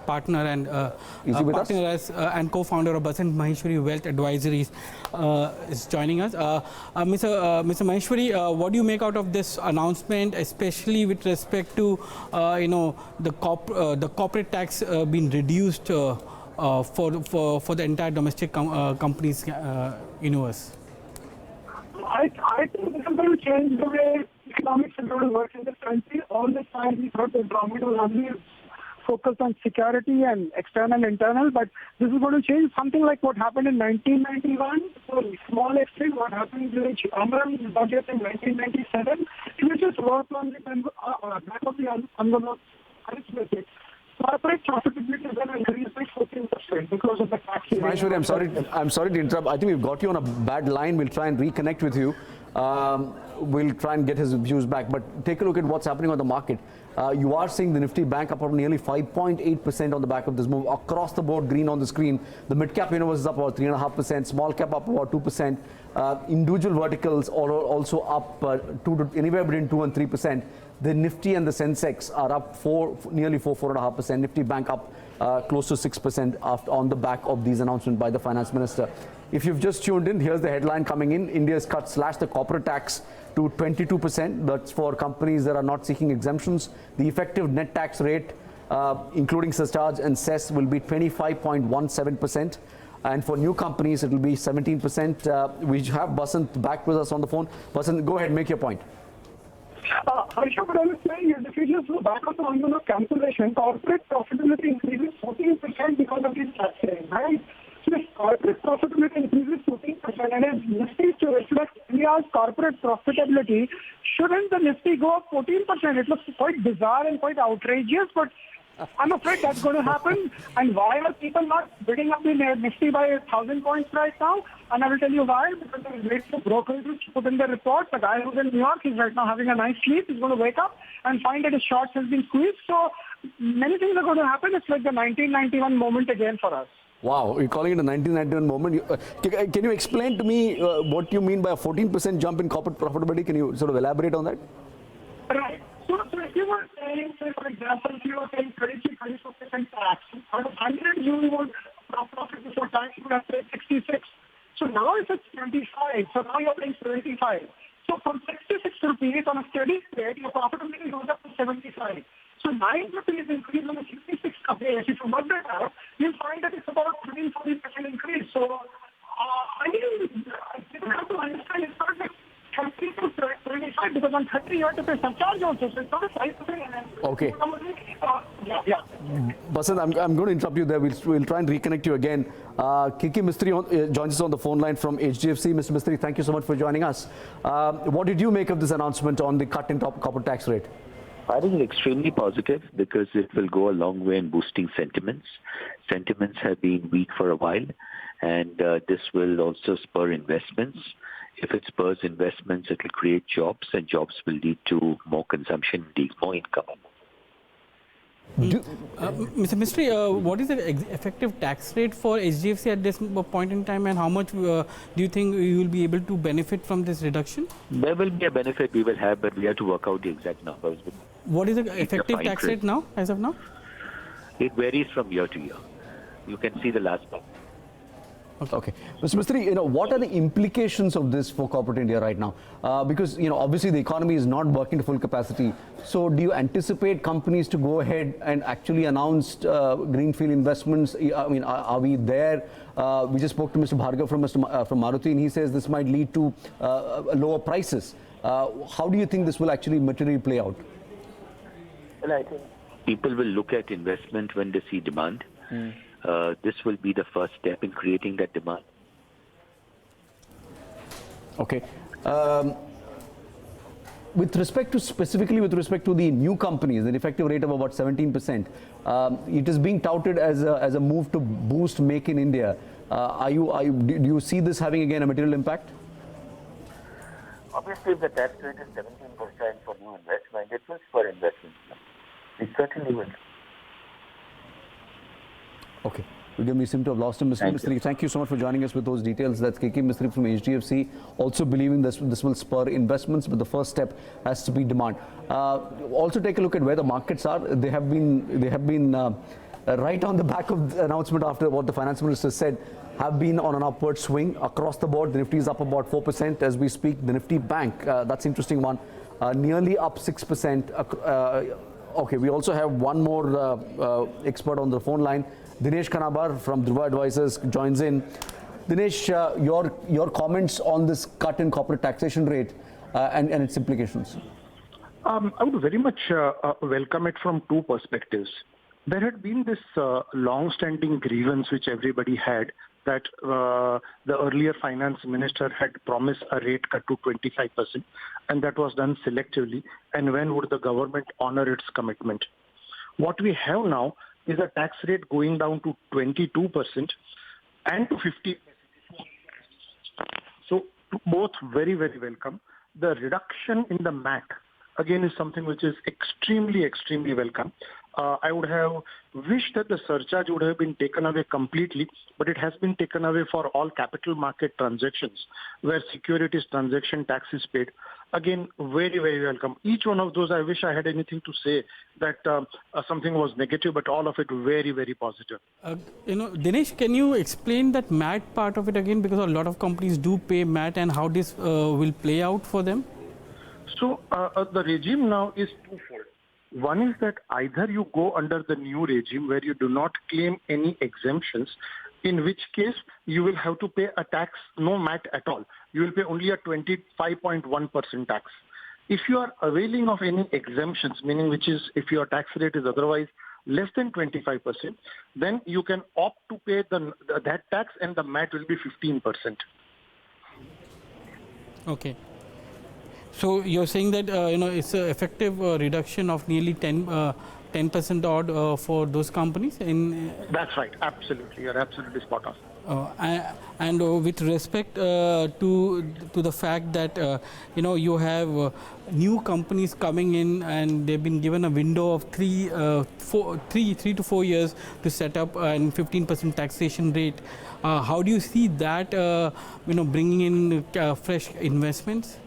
partner and and co-founder of Basant Maheshwari Wealth Advisories is joining us. Mr. Maheshwari, what do you make out of this announcement, especially with respect to the corporate tax being reduced for the entire domestic companies universe? I think this is going to change the way economics is going to work in this country. All this time we thought the government was only focused on security and external, internal, but this is going to change something like what happened in 1991, so small extent what happened during Chidambaram's budget in 1997. It will just work on the back of the envelope arithmetic. Corporate profitability is going to increase by 14% because of the tax. Maheshwari, I'm sorry to interrupt. I think we've got you on a bad line. We'll try and reconnect with you. We'll try and get his views back. But take a look at what's happening on the market. You are seeing the Nifty bank up nearly 5.8% on the back of this move. Across the board, green on the screen. The mid-cap universe is up about 3.5%. Small cap up about 2%. Individual verticals are also up anywhere between 2 and 3%. The Nifty and the Sensex are up nearly 4.5%. Nifty bank up close to 6% on the back of these announcements by the finance minister. If you've just tuned in, here's the headline coming in. India's slashed the corporate tax to 22%. That's for companies that are not seeking exemptions. The effective net tax rate, including surcharge and cess, will be 25.17%. And for new companies, it will be 17%. We have Basant back with us on the phone. Basant, go ahead, make your point. Harsha, what I was saying is, if you just go back of the envelope calculation, corporate profitability increases 14% because of this tax saving, right? So if corporate profitability increases 14%, and if Nifty to reflect India's corporate profitability, shouldn't the Nifty go up 14%? It looks quite bizarre and quite outrageous, but I'm afraid that's going to happen. And why are people not bidding up the Nifty by 1,000 points right now? And I will tell you why. Because there is great for brokers to put in the report. The guy who's in New York, he's right now having a nice sleep. He's going to wake up and find that his shorts has been squeezed. So many things are going to happen. It's like the 1991 moment again for us. Wow, you're calling it a 1991 moment. Can you explain to me what you mean by a 14% jump in corporate profitability? Can you sort of elaborate on that? Right. So if you were saying, say, for example, if you were paying 23-24% tax, out of 100 you would profit before tax, you would have paid 66. So now it's at 25. So now you're paying 75. So from 66 rupees on a steady state, your profitability goes up to 75. So 9 rupees increase on a 66 base. If you work that out, you'll find that it's about 30-40% increase. So I mean, you have to understand it's not like 30 to 25 because on 30 you have to pay surcharge also. So it's not a 5%. Okay. Yeah. Basant, I'm going to interrupt you there. We'll try and reconnect you again. Kiki Mistry joins us on the phone line from HDFC. Mr. Mistry, thank you so much for joining us. What did you make of this announcement on the cut in corporate tax rate? I think it's extremely positive because it will go a long way in boosting sentiments. Sentiments have been weak for a while, and this will also spur investments. If it spurs investments, it will create jobs, and jobs will lead to more consumption, lead more income. Mr. Mistry, what is the effective tax rate for HDFC at this point in time, and how much do you think you will be able to benefit from this reduction? There will be a benefit we will have, but we have to work out the exact numbers. What is the effective tax rate now, as of now? It varies from year to year. You can see the last one. Okay. Mr. Mistry, what are the implications of this for corporate India right now? Because, obviously the economy is not working to full capacity. So do you anticipate companies to go ahead and actually announce greenfield investments? I mean, are we there? We just spoke to Mr. Bhargav from Maruti, and he says this might lead to lower prices. How do you think this will actually materially play out? Well, I think people will look at investment when they see demand. This will be the first step in creating that demand. Okay. Specifically with respect to the new companies, an effective rate of about 17%, it is being touted as a move to boost Make in India. Do you see this having again a material impact? Obviously, if the tax rate is 17% for new investment, it will spur investment. It certainly will. Okay. We seem to have lost him. Mr. Nirmala, thank you so much for joining us with those details. That's KK Mistry from HDFC, also believing this will spur investments, but the first step has to be demand. Also take a look at where the markets are. They have been right on the back of the announcement after what the finance minister said, have been on an upward swing across the board. The Nifty is up about 4% as we speak. The Nifty Bank, that's an interesting one, nearly up 6%. Okay, we also have one more expert on the phone line. Dinesh Kanabar from Dhruva Advisors joins in. Dinesh, your comments on this cut in corporate taxation rate and its implications. I would very much welcome it from two perspectives. There had been this long-standing grievance which everybody had, that the earlier finance minister had promised a rate cut to 25%, and that was done selectively. And when would the government honor its commitment? What we have now is a tax rate going down to 22% and to 50%. So both very, very welcome. The reduction in the MAT, again, is something which is extremely, extremely welcome. I would have wished that the surcharge would have been taken away completely, but it has been taken away for all capital market transactions where securities transaction tax is paid. Again, very, very welcome. Each one of those, I wish I had anything to say that something was negative, but all of it very, very positive. Dinesh, can you explain that MAT part of it again? Because a lot of companies do pay MAT, and how this will play out for them? So the regime now is twofold. One is that either you go under the new regime where you do not claim any exemptions, in which case you will have to pay a tax, no MAT at all. You will pay only a 25.1% tax. If you are availing of any exemptions, meaning which is if your tax rate is otherwise less than 25%, then you can opt to pay that tax, and the MAT will be 15%. Okay. So you're saying that it's an effective reduction of nearly 10% odd for those companies? That's right. Absolutely. You're absolutely spot on. And with respect to the fact that you have new companies coming in, and they've been given a window of 3 to 4 years to set up and 15% taxation rate. How do you see that bringing in fresh investments?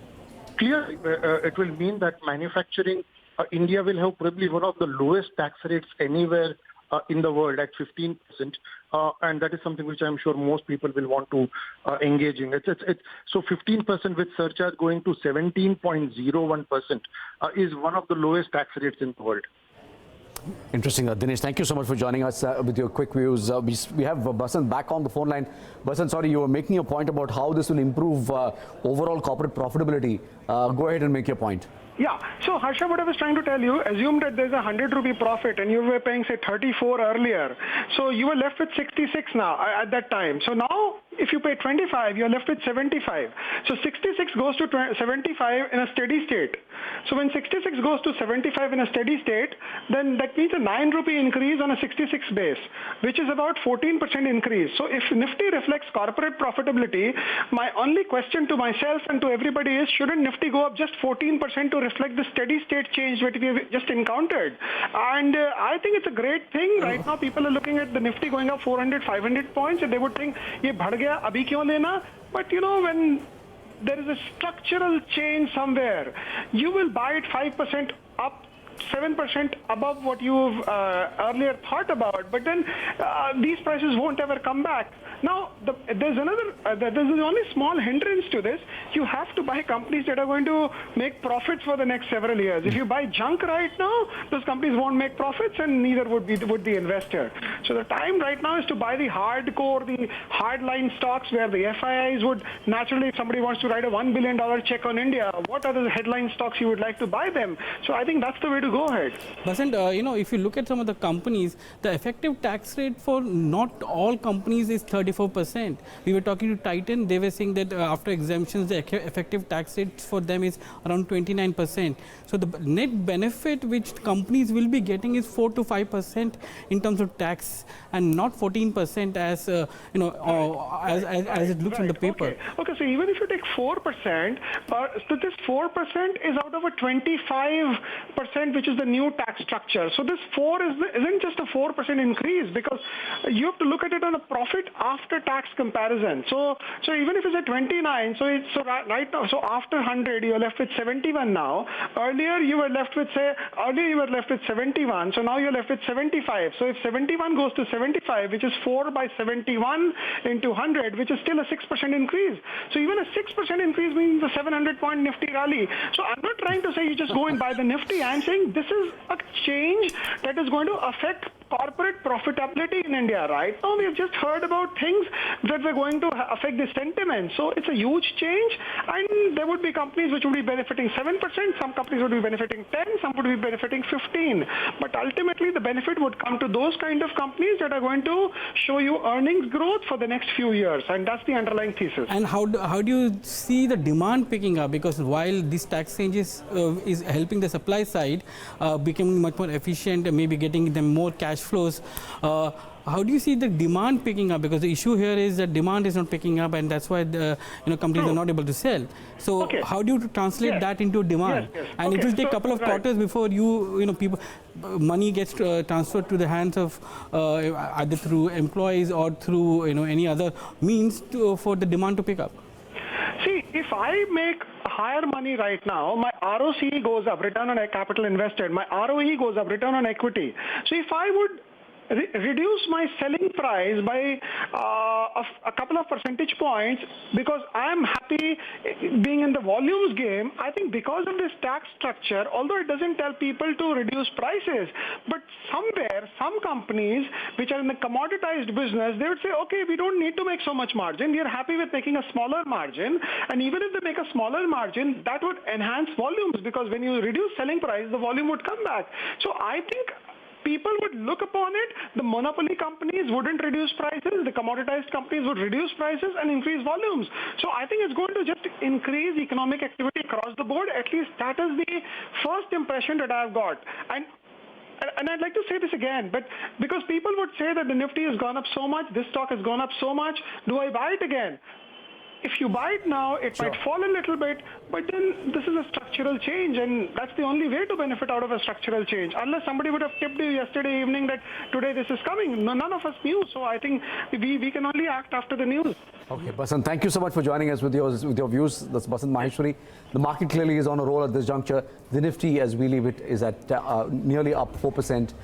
Clearly, it will mean that manufacturing, India will have probably one of the lowest tax rates anywhere in the world at 15%. And that is something which I'm sure most people will want to engage in. So 15% with surcharge going to 17.01% is one of the lowest tax rates in the world. Interesting. Dinesh, thank you so much for joining us with your quick views. We have Basant back on the phone line. Basant, sorry, you were making a point about how this will improve overall corporate profitability. Go ahead and make your point. Yeah. So Harsha, what I was trying to tell you, assume that there's a 100 rupee profit and you were paying say 34 earlier. So you were left with 66 now at that time. So now if you pay 25, you're left with 75. So 66 goes to 75 in a steady state. So when 66 goes to 75 in a steady state, then that means a 9 rupee increase on a 66 base, which is about 14% increase. So if Nifty reflects corporate profitability, my only question to myself and to everybody is, shouldn't Nifty go up just 14% to reflect the steady state change that we have just encountered? And I think it's a great thing. Right now people are looking at the Nifty going up 400, 500 points, and they would think, ye bhad gaya, abhi kyon lena? But when there is a structural change somewhere, you will buy it 5% up, 7% above what you've earlier thought about, but then these prices won't ever come back. Now, there's only small hindrance to this. You have to buy companies that are going to make profits for the next several years. If you buy junk right now, those companies won't make profits, and neither would the investor. So the time right now is to buy the hardcore, the hardline stocks where the FIIs would naturally, if somebody wants to write a $1 billion check on India, what are the headline stocks you would like to buy them? So I think that's the way to go ahead. Basant, if you look at some of the companies, the effective tax rate for not all companies is 34%. We were talking to Titan, they were saying that after exemptions, the effective tax rate for them is around 29%. So the net benefit which companies will be getting is 4 to 5% in terms of tax, and not 14% as as it looks in the paper. Okay, so even if you take 4%, so this 4% is out of a 25% which is the new tax structure. So this 4 isn't just a 4% increase, because you have to look at it on a profit after tax comparison. So even if it's at 29, right now, so after 100 you are left with 71 now. Earlier you were left with 71, so now you're left with 75. So if 71 goes to 75, which is 4 by 71 into 100, which is still a 6% increase. So even a 6% increase means a 700-point Nifty rally. So I'm not trying to say you just go and buy the Nifty. I'm saying this is a change that is going to affect corporate profitability in India. Right now we've just heard about things that were going to affect the sentiment. So it's a huge change, and there would be companies which would be benefiting 7%, some companies would be benefiting 10, some would be benefiting 15. But ultimately the benefit would come to those kind of companies that are going to show you earnings growth for the next few years, and that's the underlying thesis. And how do you see the demand picking up? Because while this tax changes is helping the supply side becoming much more efficient and maybe getting them more cash flows, how do you see the demand picking up? Because the issue here is that demand is not picking up, and that's why the companies are not able to sell. So how do you translate that into demand? And it will take a couple of quarters before money gets transferred to the hands of either through employees or through any other means for the demand to pick up. See, if I make higher money right now, my ROCE goes up, return on capital invested, my ROE goes up, return on equity. So if I would reduce my selling price by a couple of percentage points because I'm happy being in the volumes game, I think because of this tax structure, although it doesn't tell people to reduce prices, but somewhere, some companies which are in the commoditized business, they would say, okay, we don't need to make so much margin. We are happy with making a smaller margin. And even if they make a smaller margin, that would enhance volumes, because when you reduce selling price, the volume would come back. So I think people would look upon it, the monopoly companies wouldn't reduce prices, the commoditized companies would reduce prices and increase volumes. So I think it's going to just increase economic activity across the board. At least that is the first impression that I've got. And I'd like to say this again, but because people would say that the Nifty has gone up so much, this stock has gone up so much, do I buy it again? If you buy it now, it might fall a little bit, but then this is a structural change, and that's the only way to benefit out of a structural change. Unless somebody would have tipped you yesterday evening that today this is coming. None of us knew, so I think we can only act after the news. Okay, Basant, thank you so much for joining us with your views. That's Basant Maheshwari. The market clearly is on a roll at this juncture. The Nifty, as we leave it, is at nearly up 4%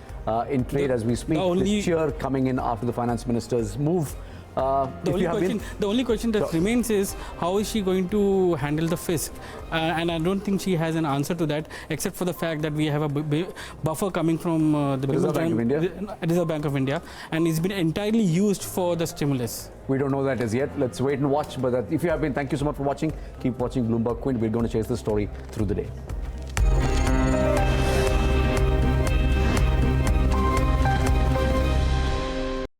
in trade as we speak. This cheer coming in after the finance minister's move. The only question that remains is how is she going to handle the fisc, and I don't think she has an answer to that, except for the fact that we have a buffer coming from the Reserve Bank of India, and it's been entirely used for the stimulus. We don't know that as yet. Let's wait and watch. But if you have been, thank you so much for watching. Keep watching Bloomberg Quint. We're going to chase the story through the day.